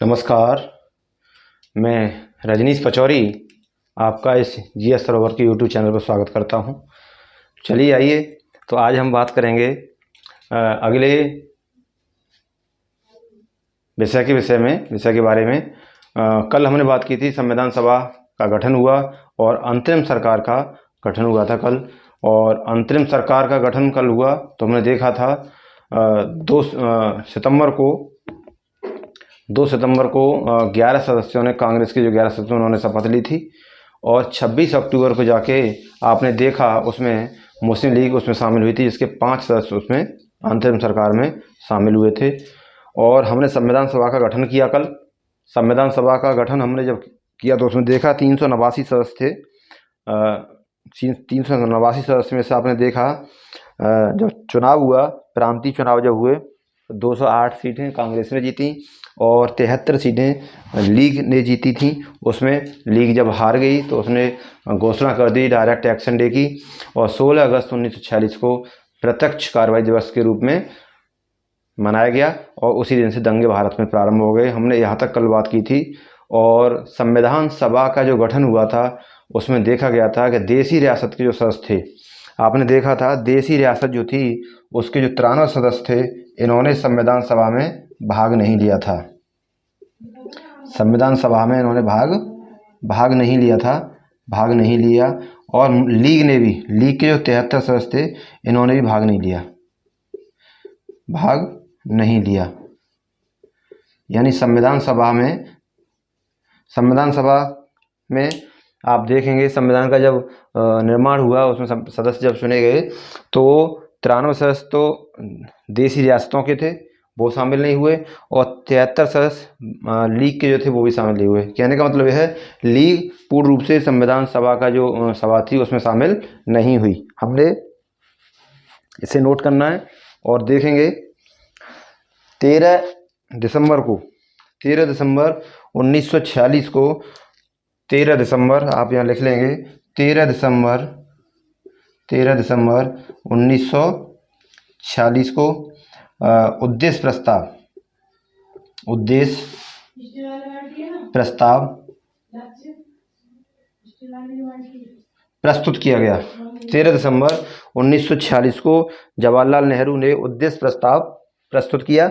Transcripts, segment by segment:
नमस्कार। मैं रजनीश पचौरी आपका इस जीएस सरोवर के यूट्यूब चैनल पर स्वागत करता हूं। चलिए आइए, तो आज हम बात करेंगे अगले विषय के बारे में। कल हमने बात की थी, संविधान सभा का गठन हुआ और अंतरिम सरकार का गठन हुआ था कल। और अंतरिम सरकार का गठन कल हुआ तो हमने देखा था 2 सितंबर को 11 सदस्यों ने, कांग्रेस के जो 11 सदस्य उन्होंने शपथ ली थी। और 26 अक्टूबर को जाके आपने देखा उसमें मुस्लिम लीग उसमें शामिल हुई थी, जिसके 5 सदस्य उसमें अंतरिम सरकार में शामिल हुए थे। और हमने संविधान सभा का गठन किया कल। संविधान सभा का गठन हमने जब किया तो उसमें देखा 389 सदस्य थे। 389 सदस्य में से आपने देखा जब चुनाव हुआ, प्रांतीय चुनाव जब हुए, 208 सीटें कांग्रेस ने जीती और 73 सीटें लीग ने जीती थी। उसमें लीग जब हार गई तो उसने घोषणा कर दी डायरेक्ट एक्शन डे की, और 16 अगस्त 1946 को प्रत्यक्ष कार्रवाई दिवस के रूप में मनाया गया। और उसी दिन से दंगे भारत में प्रारंभ हो गए। हमने यहाँ तक कल बात की थी। और संविधान सभा का जो गठन हुआ था उसमें देखा गया था कि देसी रियासत के जो सदस्य थे, आपने देखा था देसी रियासत जो थी उसके जो 93 सदस्य थे, इन्होंने संविधान सभा में भाग नहीं लिया था। संविधान सभा में इन्होंने भाग नहीं लिया। और लीग ने भी, लीग के जो 73 सदस्य थे, इन्होंने भी भाग नहीं लिया। यानी संविधान सभा में आप देखेंगे, संविधान का जब निर्माण हुआ, उसमें सदस्य जब चुने गए तो 93 सदस्य तो देसी रियासतों के थे, वो शामिल नहीं हुए। और 73 सदस्य लीग के जो थे वो भी शामिल नहीं हुए। कहने का मतलब यह है, लीग पूर्ण रूप से संविधान सभा का जो सभा थी उसमें शामिल नहीं हुई। हमने इसे नोट करना है। और देखेंगे 13 दिसंबर 1946 को, 13 दिसंबर आप यहाँ लिख लेंगे, 13 दिसंबर 1946 को उद्देश्य प्रस्ताव प्रस्तुत किया गया। 13 दिसंबर 1946 को जवाहरलाल नेहरू ने उद्देश्य प्रस्ताव प्रस्तुत किया।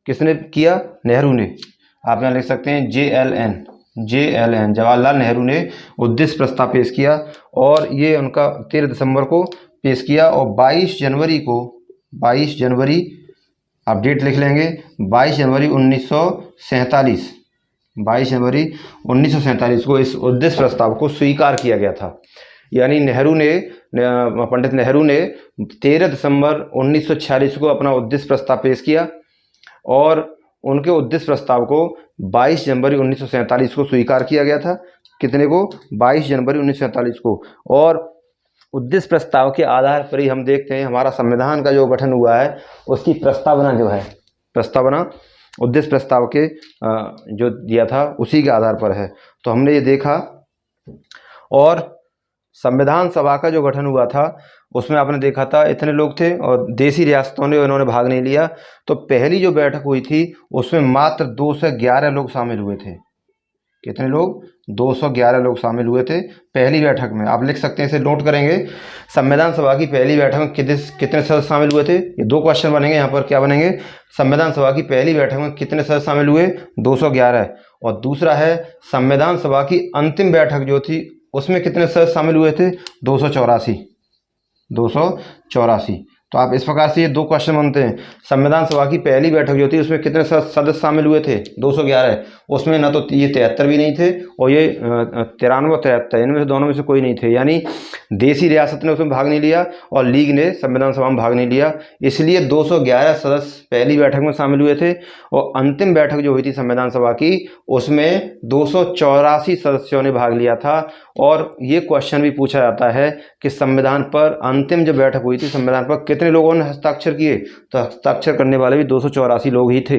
किसने किया? नेहरू ने। आप यहाँ लिख सकते हैं JLN, जवाहरलाल नेहरू ने उद्देश्य प्रस्ताव पेश किया। और ये उनका 13 दिसंबर को पेश किया। और 22 जनवरी आप डेट लिख लेंगे, 22 जनवरी 1947 को इस उद्देश्य प्रस्ताव को स्वीकार किया गया था। यानी पंडित नेहरू ने 13 दिसंबर 1946 को अपना उद्देश्य प्रस्ताव पेश किया और उनके उद्देश्य प्रस्ताव को 22 जनवरी 1947 को स्वीकार किया गया था। कितने को? 22 जनवरी 1947 को। और उद्देश्य प्रस्ताव के आधार पर ही हम देखते हैं हमारा संविधान का जो गठन हुआ है उसकी प्रस्तावना उद्देश्य प्रस्ताव के जो दिया था उसी के आधार पर है। तो हमने ये देखा। और संविधान सभा का जो गठन हुआ था उसमें आपने देखा था इतने लोग थे और देसी रियासतों ने इन्होंने भाग नहीं लिया। तो पहली जो बैठक हुई थी उसमें मात्र 211 लोग शामिल हुए थे। कितने लोग? 211 लोग शामिल हुए थे पहली बैठक में। आप लिख सकते हैं, इसे नोट करेंगे। संविधान सभा की पहली बैठक में कितने सदस्य शामिल हुए थे? ये 2 क्वेश्चन बनेंगे यहाँ पर। क्या बनेंगे? संविधान सभा की पहली बैठक में कितने सदस्य शामिल हुए? 211। और दूसरा है, संविधान सभा की अंतिम बैठक जो थी उसमें कितने सदस्य शामिल हुए थे? 284। तो आप इस प्रकार से ये 2 क्वेश्चन बनते हैं। संविधान सभा की पहली बैठक जो थी उसमें कितने सदस्य शामिल हुए थे? 211। उसमें ना तो ये 73 भी नहीं थे और ये 93-73, इनमें से दोनों में से कोई नहीं थे। यानी देसी रियासत ने उसमें भाग नहीं लिया और लीग ने संविधान सभा में भाग नहीं लिया। इसलिए 211 सदस्य पहली बैठक में शामिल हुए थे और अंतिम बैठक जो हुई थी संविधान सभा की उसमें 284 सदस्यों ने भाग लिया था। और ये क्वेश्चन भी पूछा जाता है कि संविधान पर अंतिम जो बैठक हुई थी संविधान पर कितने लोगों ने हस्ताक्षर किए? तो हस्ताक्षर करने वाले भी 284 लोग ही थे।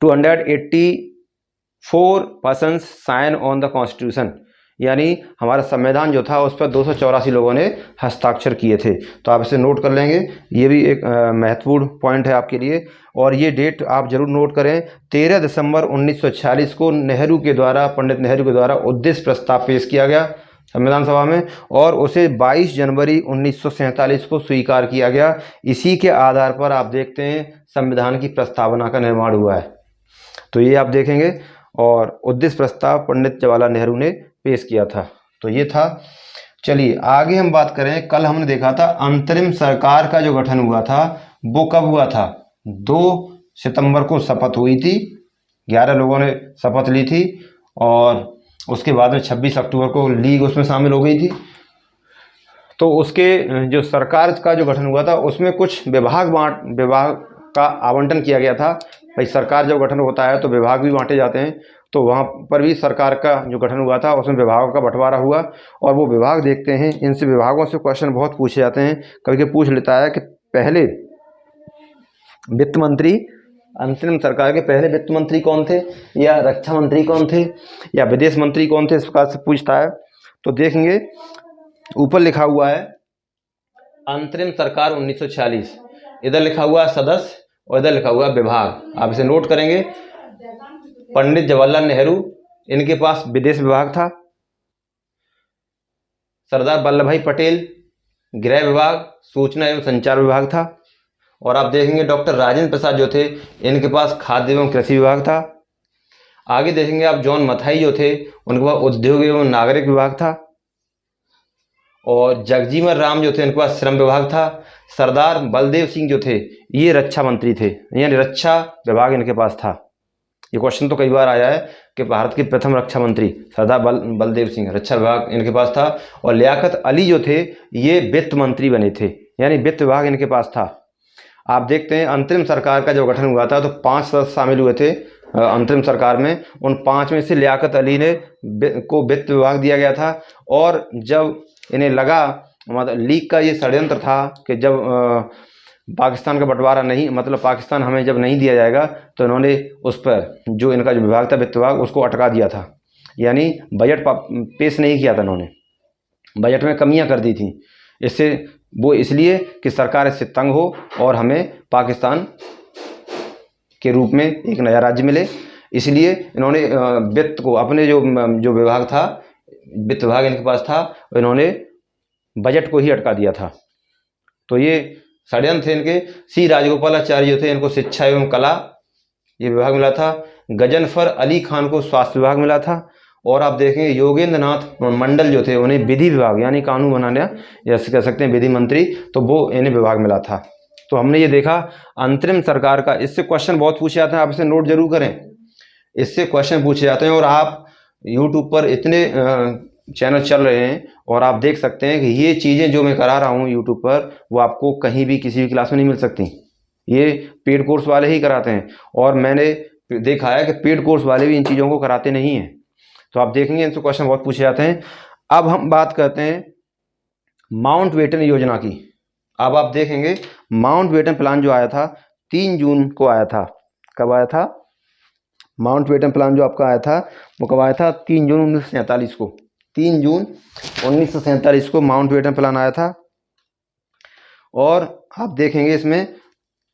284 persons sign on the constitution. यानी हमारा संविधान जो था उस पर 284 लोगों ने हस्ताक्षर किए थे। तो आप इसे नोट कर लेंगे, ये भी एक महत्वपूर्ण पॉइंट है आपके लिए। और ये डेट आप जरूर नोट करें, 13 दिसंबर 1946 को नेहरू के द्वारा, पंडित नेहरू के द्वारा उद्देश्य प्रस्ताव पेश किया गया संविधान सभा में, और उसे 22 जनवरी 1947 को स्वीकार किया गया। इसी के आधार पर आप देखते हैं संविधान की प्रस्तावना का निर्माण हुआ है। तो ये आप देखेंगे, और उद्देश्य प्रस्ताव पंडित जवाहरलाल नेहरू ने पेश किया था। तो ये था। चलिए आगे हम बात करें। कल हमने देखा था अंतरिम सरकार का जो गठन हुआ था वो कब हुआ था? 2 सितंबर को शपथ हुई थी, 11 लोगों ने शपथ ली थी, और उसके बाद में 26 अक्टूबर को लीग उसमें शामिल हो गई थी। तो उसके जो सरकार का जो गठन हुआ था उसमें कुछ विभाग का आवंटन किया गया था। भाई सरकार जब गठन होता है तो विभाग भी बांटे जाते हैं, तो वहाँ पर भी सरकार का जो गठन हुआ था उसमें विभागों का बंटवारा हुआ। और वो विभाग देखते हैं, इनसे विभागों से क्वेश्चन बहुत पूछे जाते हैं। कभी कभी पूछ लेता है कि पहले वित्त मंत्री, अंतरिम सरकार के पहले वित्त मंत्री कौन थे, या रक्षा मंत्री कौन थे, या विदेश मंत्री कौन थे, इस प्रकार से पूछता है। तो देखेंगे ऊपर लिखा हुआ है अंतरिम सरकार 1946, इधर लिखा हुआ सदस्य और इधर लिखा हुआ विभाग। आप इसे नोट करेंगे। पंडित जवाहरलाल नेहरू, इनके पास विदेश विभाग था। सरदार वल्लभ भाई पटेल, गृह विभाग, सूचना एवं संचार विभाग था। और आप देखेंगे डॉक्टर राजेंद्र प्रसाद जो थे, इनके पास खाद्य एवं कृषि विभाग था। आगे देखेंगे आप जॉन मथाई जो थे, उनके पास उद्योग एवं नागरिक विभाग था। और जगजीवन राम जो थे, इनके पास श्रम विभाग था। सरदार बलदेव सिंह जो थे, ये रक्षा मंत्री थे, यानी रक्षा विभाग इनके पास था। ये क्वेश्चन तो कई बार आया है कि भारत के प्रथम रक्षा मंत्री सरदार बलदेव सिंह, रक्षा विभाग इनके पास था। और लियाकत अली जो थे, ये वित्त मंत्री बने थे, यानी वित्त विभाग इनके पास था। आप देखते हैं अंतरिम सरकार का जो गठन हुआ था तो 5 सदस्य शामिल हुए थे अंतरिम सरकार में। उन 5 में से लियाकत अली को वित्त विभाग दिया गया था। और जब इन्हें लगा, मतलब लीग का ये षड्यंत्र था कि जब पाकिस्तान का बंटवारा नहीं, मतलब पाकिस्तान हमें जब नहीं दिया जाएगा, तो इन्होंने उस पर जो इनका जो विभाग था वित्त विभाग, उसको अटका दिया था। यानी बजट पेश नहीं किया था इन्होंने, बजट में कमियां कर दी थी। इससे वो इसलिए कि सरकार इससे तंग हो और हमें पाकिस्तान के रूप में एक नया राज्य मिले, इसलिए इन्होंने वित्त को, अपने जो विभाग था, वित्त विभाग इनके पास था, इन्होंने बजट को ही अटका दिया था। तो ये षड्यंत्र थे इनके। सी राजगोपालाचारी जो थे, इनको शिक्षा एवं कला ये विभाग मिला था। गजनफर अली खान को स्वास्थ्य विभाग मिला था। और आप देखेंगे योगेंद्र नाथ मंडल जो थे, उन्हें विधि विभाग, यानी कानून बनाने, जैसे कह सकते हैं विधि मंत्री, तो वो इन्हें विभाग मिला था। तो हमने ये देखा अंतरिम सरकार का। इससे क्वेश्चन बहुत पूछे जाते हैं, आप इसे नोट जरूर करें, इससे क्वेश्चन पूछे जाते हैं। और आप यूट्यूब पर इतने चैनल चल रहे हैं और आप देख सकते हैं कि ये चीज़ें जो मैं करा रहा हूँ यूट्यूब पर, वो आपको कहीं भी किसी भी क्लास में नहीं मिल सकती। ये पेड कोर्स वाले ही कराते हैं, और मैंने देखा है कि पेड कोर्स वाले भी इन चीज़ों को कराते नहीं हैं। तो आप देखेंगे इनसे क्वेश्चन बहुत पूछे जाते हैं। अब हम बात करते हैं माउंटबेटन योजना की। अब आप देखेंगे माउंटबेटन प्लान जो आया था 3 जून को आया था। कब आया था? माउंटबेटन प्लान जो आपका आया था वो कब आया था? 3 जून 1947 को। 3 जून 1947 को माउंटबेटन प्लान आया था। और आप देखेंगे इसमें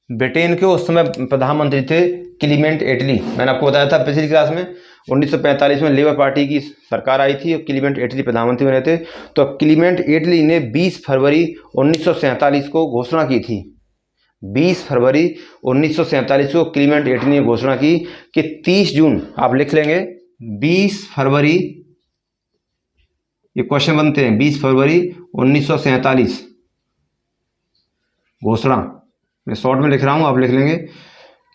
ब्रिटेन के उस समय प्रधानमंत्री थे क्लीमेंट एटली। मैंने आपको बताया था पिछली क्लास में, 1945 में लेबर पार्टी की सरकार आई थी और क्लीमेंट एटली प्रधानमंत्री बने थे। तो क्लीमेंट एटली ने 20 फरवरी 1947 को घोषणा की थी। 20 फरवरी 1947 को क्लीमेंट एटली ने घोषणा की कि 30 जून, आप लिख लेंगे 20 फरवरी, ये क्वेश्चन बनते हैं, 20 फरवरी 1947 घोषणा, मैं शॉर्ट में लिख रहा हूं, आप लिख लेंगे।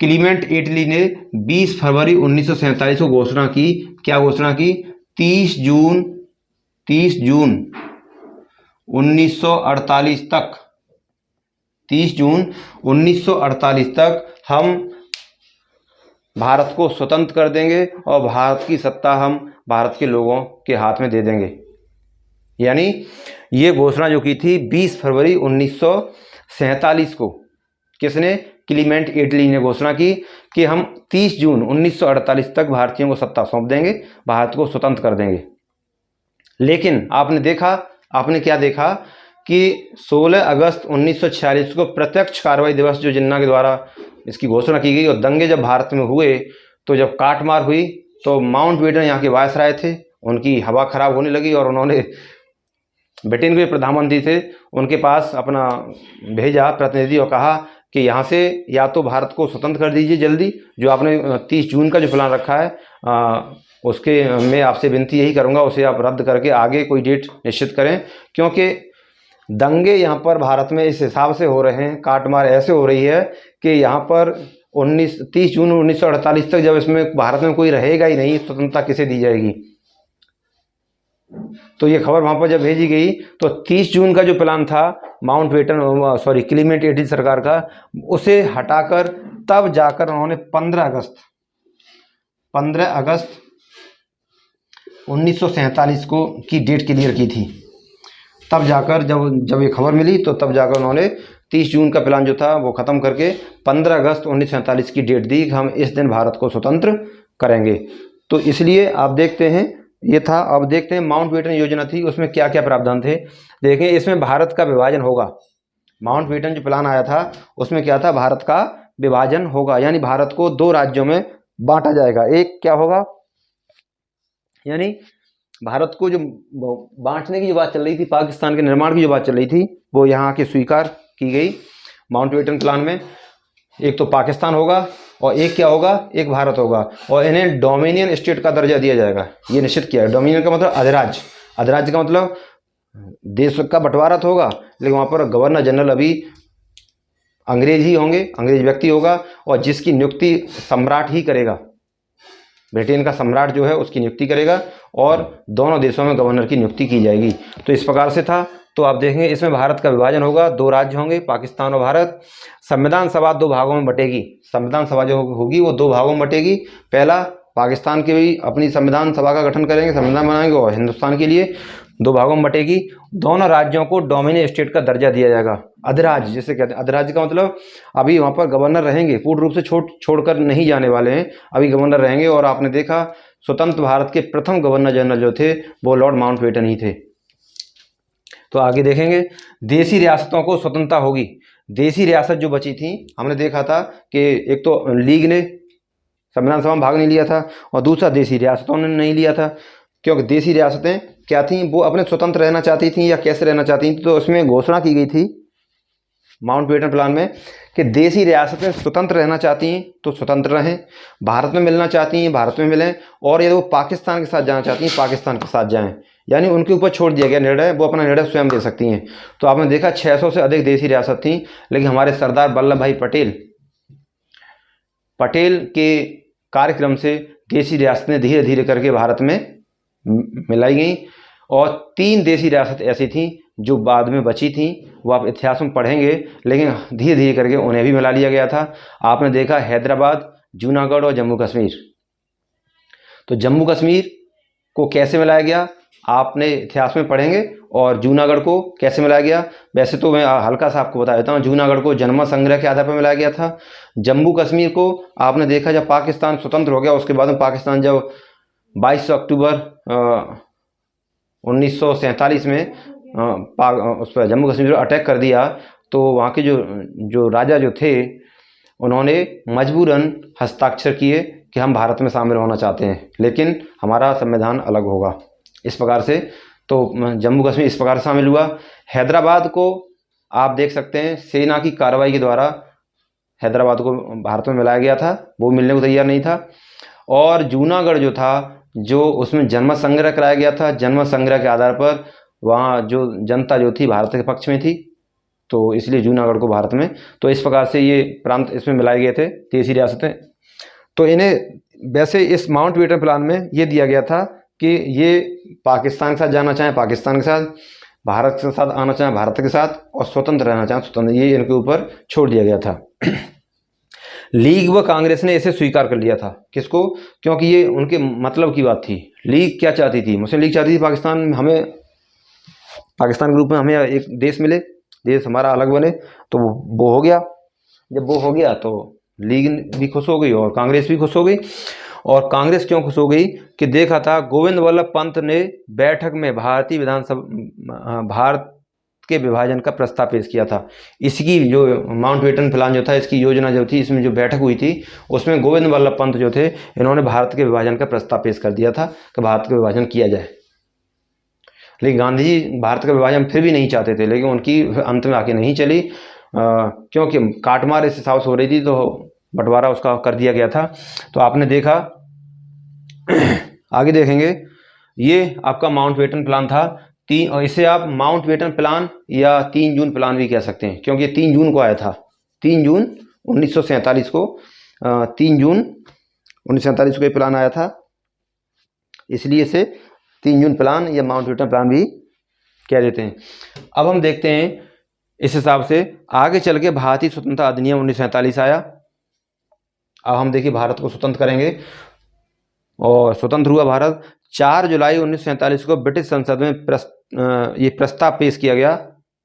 क्लीमेंट एटली ने 20 फरवरी 1947 को घोषणा की। क्या घोषणा की? 30 जून 1948 तक, 30 जून 1948 तक हम भारत को स्वतंत्र कर देंगे और भारत की सत्ता हम भारत के लोगों के हाथ में दे देंगे। यानी ये घोषणा जो की थी 20 फरवरी 1947 को, किसने? क्लीमेंट एटली ने घोषणा की कि हम 30 जून 1948 तक भारतीयों को सत्ता सौंप देंगे, भारत को स्वतंत्र कर देंगे। लेकिन आपने क्या देखा कि 16 अगस्त 1946 को प्रत्यक्ष कार्रवाई दिवस जो जिन्ना के द्वारा इसकी घोषणा की गई, और दंगे जब भारत में हुए तो जब काटमार हुई तो माउंटबेटन यहाँ के वायसराय थे, उनकी हवा खराब होने लगी और उन्होंने ब्रिटेन के प्रधानमंत्री थे उनके पास अपना भेजा प्रतिनिधि और कहा कि यहाँ से या तो भारत को स्वतंत्र कर दीजिए जल्दी, जो आपने 30 जून का जो प्लान रखा है उसके मैं आपसे विनती यही करूँगा उसे आप रद्द करके आगे कोई डेट निश्चित करें, क्योंकि दंगे यहाँ पर भारत में इस हिसाब से हो रहे हैं, काटमार ऐसे हो रही है कि यहाँ पर 30 जून 1948 तक जब इसमें भारत में कोई रहेगा ही नहीं, स्वतंत्रता किसे दी जाएगी। तो ये खबर वहाँ पर जब भेजी गई तो 30 जून का जो प्लान था क्लीमेंट एटली सरकार का, उसे हटाकर तब जाकर उन्होंने 15 अगस्त 1947 को की डेट क्लियर की थी। तब जाकर जब ये खबर मिली तो तब जाकर उन्होंने 30 जून का प्लान जो था वो ख़त्म करके 15 अगस्त 1947 की डेट दी कि हम इस दिन भारत को स्वतंत्र करेंगे। तो इसलिए आप देखते हैं ये था। अब देखते हैं माउंटबेटन योजना थी, उसमें क्या क्या प्रावधान थे। देखें, इसमें भारत का विभाजन होगा। माउंटबेटन जो प्लान आया था उसमें क्या था, भारत का विभाजन होगा, यानी भारत को 2 राज्यों में बांटा जाएगा। एक क्या होगा, यानी भारत को जो बांटने की जो बात चल रही थी, पाकिस्तान के निर्माण की जो बात चल रही थी, वो यहाँ के स्वीकार की गई माउंटबेटन प्लान में। एक तो पाकिस्तान होगा और एक क्या होगा, एक भारत होगा, और इन्हें डोमिनियन स्टेट का दर्जा दिया जाएगा, ये निश्चित किया है। डोमिनियन का मतलब अधिराज्य, अधिराज्य का मतलब देश का बंटवारा तो होगा लेकिन वहाँ पर गवर्नर जनरल अभी अंग्रेज ही होंगे, अंग्रेज व्यक्ति होगा, और जिसकी नियुक्ति सम्राट ही करेगा। ब्रिटेन का सम्राट जो है उसकी नियुक्ति करेगा और दोनों देशों में गवर्नर की नियुक्ति की जाएगी। तो इस प्रकार से था। तो आप देखेंगे इसमें भारत का विभाजन होगा, 2 राज्य होंगे, पाकिस्तान और भारत। संविधान सभा 2 भागों में बटेगी। संविधान सभा जो होगी वो 2 भागों में बटेगी। पहला, पाकिस्तान के भी अपनी संविधान सभा का गठन करेंगे, संविधान बनाएंगे, और हिंदुस्तान के लिए 2 भागों में बटेगी। दोनों राज्यों को डोमिनियन स्टेट का दर्जा दिया जाएगा। अधिराज्य जिसे कहते हैं, अधिराज्य का मतलब अभी वहाँ पर गवर्नर रहेंगे, पूर्ण रूप से छोड़कर नहीं जाने वाले हैं, अभी गवर्नर रहेंगे। और आपने देखा स्वतंत्र भारत के प्रथम गवर्नर जनरल जो थे वो लॉर्ड माउंटबेटन ही थे। तो आगे देखेंगे, देसी रियासतों को स्वतंत्रता होगी। देसी रियासत जो बची थी, हमने देखा था कि एक तो लीग ने संविधान सभा में भाग नहीं लिया था और दूसरा देसी रियासतों ने नहीं लिया था, क्योंकि देसी रियासतें क्या थीं, वो अपने स्वतंत्र रहना चाहती थीं या कैसे रहना चाहती थीं। तो उसमें घोषणा की गई थी माउंटबेटन प्लान में कि देसी रियासतें स्वतंत्र रहना चाहती हैं तो स्वतंत्र रहें, भारत में मिलना चाहती हैं भारत में मिलें, और यदि वो पाकिस्तान के साथ जाना चाहती हैं पाकिस्तान के साथ जाएं। यानी उनके ऊपर छोड़ दिया गया निर्णय, वो अपना निर्णय स्वयं ले सकती हैं। तो आपने देखा 600 से अधिक देसी रियासत थी, लेकिन हमारे सरदार वल्लभ भाई पटेल के कार्यक्रम से देसी रियासतें धीरे धीरे करके भारत में मिलाई गई, और 3 देसी रियासत ऐसी थीं जो बाद में बची थीं, वो आप इतिहास में पढ़ेंगे, लेकिन धीरे धीरे करके उन्हें भी मिला लिया गया था। आपने देखा हैदराबाद, जूनागढ़ और जम्मू कश्मीर। तो जम्मू कश्मीर को कैसे मिलाया गया आपने इतिहास में पढ़ेंगे, और जूनागढ़ को कैसे मिलाया गया। वैसे तो मैं हल्का सा आपको बता देता हूँ, जूनागढ़ को जन्म संग्रह के आधार पर मिलाया गया था। जम्मू कश्मीर को आपने देखा जब पाकिस्तान स्वतंत्र हो गया, उसके बाद में पाकिस्तान जब 22 अक्टूबर 1947 में उस पर जम्मू कश्मीर पर अटैक कर दिया, तो वहाँ के जो राजा जो थे उन्होंने मजबूरन हस्ताक्षर किए कि हम भारत में शामिल होना चाहते हैं, लेकिन हमारा संविधान अलग होगा। इस प्रकार से तो जम्मू कश्मीर इस प्रकार से शामिल हुआ। हैदराबाद को आप देख सकते हैं सेना की कार्रवाई के द्वारा हैदराबाद को भारत में मिलाया गया था, वो मिलने को तैयार नहीं था। और जूनागढ़ जो था, जो उसमें जन्म संग्रह कराया गया था, जन्म संग्रह के आधार पर वहाँ जो जनता जो थी भारत के पक्ष में थी, तो इसलिए जूनागढ़ को भारत में। तो इस प्रकार से ये प्रांत इसमें मिलाए गए थे, देसी रियासतें। तो इन्हें वैसे इस माउंटबेटन प्लान में ये दिया गया था कि ये पाकिस्तान के साथ जाना चाहें पाकिस्तान के साथ, भारत के साथ आना चाहें भारत के साथ, और स्वतंत्र रहना चाहें स्वतंत्र, ये इनके ऊपर छोड़ दिया गया था। लीग व कांग्रेस ने इसे स्वीकार कर लिया था। किसको? क्योंकि ये उनके मतलब की बात थी। लीग क्या चाहती थी? मुस्लिम लीग चाहती थी पाकिस्तान के रूप में हमें एक देश मिले, देश हमारा अलग बने। तो वो हो गया। जब वो हो गया तो लीग भी खुश हो गई और कांग्रेस भी खुश हो गई। और कांग्रेस क्यों खुश हो गई कि देखा था गोविंद वल्लभ पंत ने बैठक में भारत के विभाजन का प्रस्ताव पेश किया था। इसकी जो माउंटबेटन प्लान जो था, इसकी योजना जो थी, इसमें जो बैठक हुई थी उसमें गोविंद वल्लभ पंत जो थे, इन्होंने भारत के विभाजन का प्रस्ताव पेश कर दिया था कि भारत का विभाजन किया जाए। लेकिन गांधी जी भारत का विभाजन फिर भी नहीं चाहते थे, लेकिन उनकी अंत में आके नहीं चली, क्योंकि काटमार इस हिसाब से हो रही थी तो बंटवारा उसका कर दिया गया था। तो आपने देखा, आगे देखेंगे, ये आपका माउंटबेटन प्लान था। और इसे आप माउंटबेटन प्लान या 3 जून प्लान भी कह सकते हैं, क्योंकि 3 जून को आया था, 3 जून 1947 को, 3 जून 1947 को ये प्लान आया था, इसलिए इसे 3 जून प्लान या माउंटबेटन प्लान भी कह देते हैं। अब हम देखते हैं इस हिसाब से आगे चल के भारतीय स्वतंत्रता अधिनियम 1947 आया। अब हम देखिए भारत को स्वतंत्र करेंगे, और स्वतंत्र हुआ भारत। 4 जुलाई 1947 को ब्रिटिश संसद में ये प्रस्ताव पेश किया गया,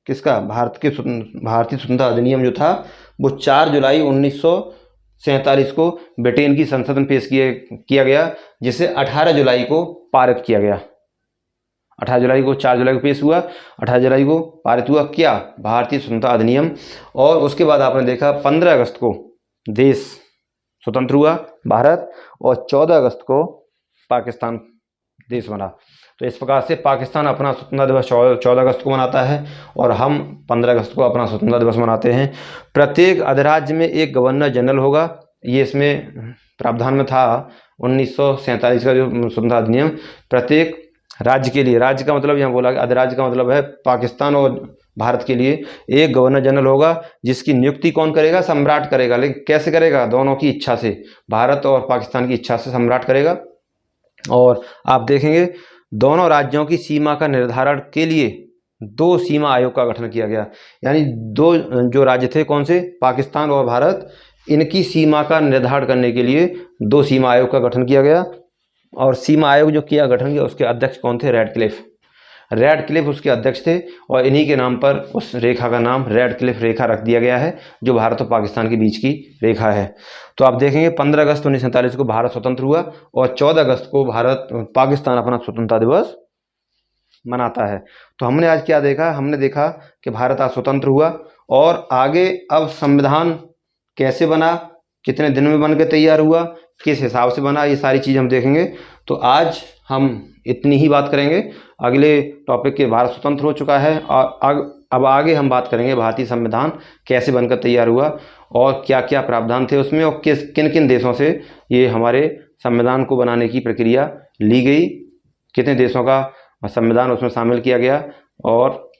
किसका? भारतीय स्वतंत्रता अधिनियम जो था वो 4 जुलाई 1947 को ब्रिटेन की संसद में पेश किया गया, जिसे 18 जुलाई को पारित किया गया। 18 जुलाई को, 4 जुलाई को पेश हुआ, 18 जुलाई को पारित हुआ क्या? भारतीय स्वतंत्रता अधिनियम। और उसके बाद आपने देखा 15 अगस्त को देश स्वतंत्र हुआ भारत, और 14 अगस्त को पाकिस्तान देश बना। तो इस प्रकार से पाकिस्तान अपना स्वतंत्रता दिवस 14 अगस्त को मनाता है, और हम 15 अगस्त को अपना स्वतंत्रता दिवस मनाते हैं। प्रत्येक अधिराज्य में एक गवर्नर जनरल होगा, ये इसमें प्रावधान में था 1947 का जो स्वतंत्रता अधिनियम। प्रत्येक राज्य के लिए, राज्य का मतलब यहाँ बोला, अधिराज्य का मतलब है पाकिस्तान और भारत के लिए एक गवर्नर जनरल होगा, जिसकी नियुक्ति कौन करेगा? सम्राट करेगा। लेकिन कैसे करेगा? दोनों की इच्छा से, भारत और पाकिस्तान की इच्छा से सम्राट करेगा। और आप देखेंगे दोनों राज्यों की सीमा का निर्धारण के लिए 2 सीमा आयोग का गठन किया गया, यानी 2 जो राज्य थे, कौन से? पाकिस्तान और भारत, इनकी सीमा का निर्धारण करने के लिए 2 सीमा आयोग का गठन किया गया। और सीमा आयोग जो किया गठन किया, उसके अध्यक्ष कौन थे? रेडक्लिफ उसके अध्यक्ष थे, और इन्हीं के नाम पर उस रेखा का नाम रेडक्लिफ रेखा रख दिया गया है, जो भारत और पाकिस्तान के बीच की रेखा है। तो आप देखेंगे 15 अगस्त 1947 को भारत स्वतंत्र हुआ, और 14 अगस्त को पाकिस्तान अपना स्वतंत्रता दिवस मनाता है। तो हमने आज क्या देखा? हमने देखा कि भारत आज स्वतंत्र हुआ, और आगे अब संविधान कैसे बना, कितने दिन में बन के तैयार हुआ, किस हिसाब से बना, ये सारी चीज़ हम देखेंगे। तो आज हम इतनी ही बात करेंगे। अगले टॉपिक के भारत स्वतंत्र हो चुका है, और अब आगे हम बात करेंगे भारतीय संविधान कैसे बनकर तैयार हुआ, और क्या क्या प्रावधान थे उसमें, और किन किन देशों से ये हमारे संविधान को बनाने की प्रक्रिया ली गई, कितने देशों का संविधान उसमें शामिल किया गया, और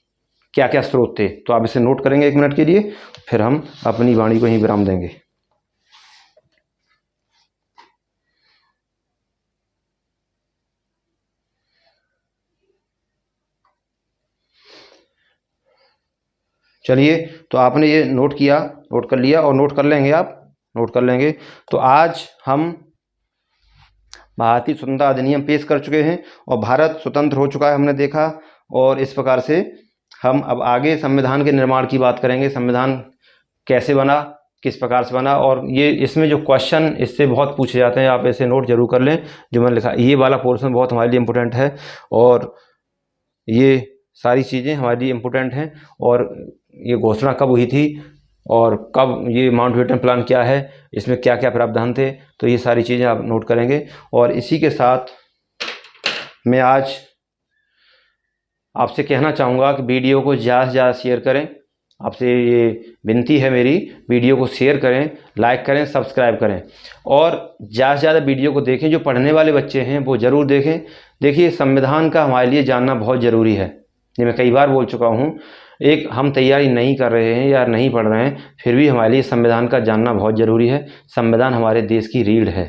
क्या क्या स्रोत थे। तो आप इसे नोट करेंगे 1 मिनट के लिए, फिर हम अपनी वाणी को यहीं विराम देंगे। चलिए, तो आपने ये नोट किया, नोट कर लिया, और नोट कर लेंगे, आप नोट कर लेंगे। तो आज हम भारतीय स्वतंत्रता अधिनियम पेश कर चुके हैं, और भारत स्वतंत्र हो चुका है, हमने देखा। और इस प्रकार से हम अब आगे संविधान के निर्माण की बात करेंगे, संविधान कैसे बना, किस प्रकार से बना, और ये इसमें जो क्वेश्चन इससे बहुत पूछे जाते हैं, आप ऐसे नोट जरूर कर लें जो मैंने लिखा। ये वाला पोर्शन बहुत हमारे लिए इम्पोर्टेंट है, और ये सारी चीज़ें हमारे लिए इम्पोर्टेंट हैं। और ये घोषणा कब हुई थी, और कब ये माउंटबेटन प्लान क्या है, इसमें क्या क्या प्रावधान थे, तो ये सारी चीज़ें आप नोट करेंगे। और इसी के साथ मैं आज आपसे कहना चाहूँगा कि वीडियो को ज़्यादा से ज़्यादा शेयर करें। आपसे ये विनती है मेरी, वीडियो को शेयर करें, लाइक करें, सब्सक्राइब करें, और ज़्यादा से ज़्यादा वीडियो को देखें। जो पढ़ने वाले बच्चे हैं वो ज़रूर देखें। देखिए, संविधान का हमारे लिए जानना बहुत ज़रूरी है। ये मैं कई बार बोल चुका हूँ। एक हम तैयारी नहीं कर रहे हैं या नहीं पढ़ रहे हैं, फिर भी हमारे लिए संविधान का जानना बहुत ज़रूरी है। संविधान हमारे देश की रीढ़ है।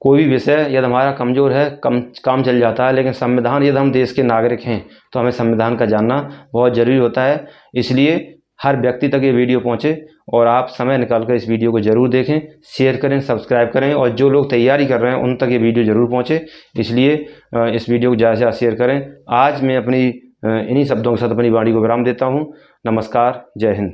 कोई भी विषय यदि हमारा कमज़ोर है, काम चल जाता है, लेकिन संविधान, यदि हम देश के नागरिक हैं तो हमें संविधान का जानना बहुत ज़रूरी होता है। इसलिए हर व्यक्ति तक ये वीडियो पहुँचे, और आप समय निकाल कर इस वीडियो को ज़रूर देखें, शेयर करें, सब्सक्राइब करें, और जो लोग तैयारी कर रहे हैं उन तक ये वीडियो ज़रूर पहुँचे। इसलिए इस वीडियो को ज़्यादा से ज़्यादा शेयर करें। आज मैं अपनी इन्हीं शब्दों के साथ अपनी वाणी को विराम देता हूँ। नमस्कार, जय हिंद।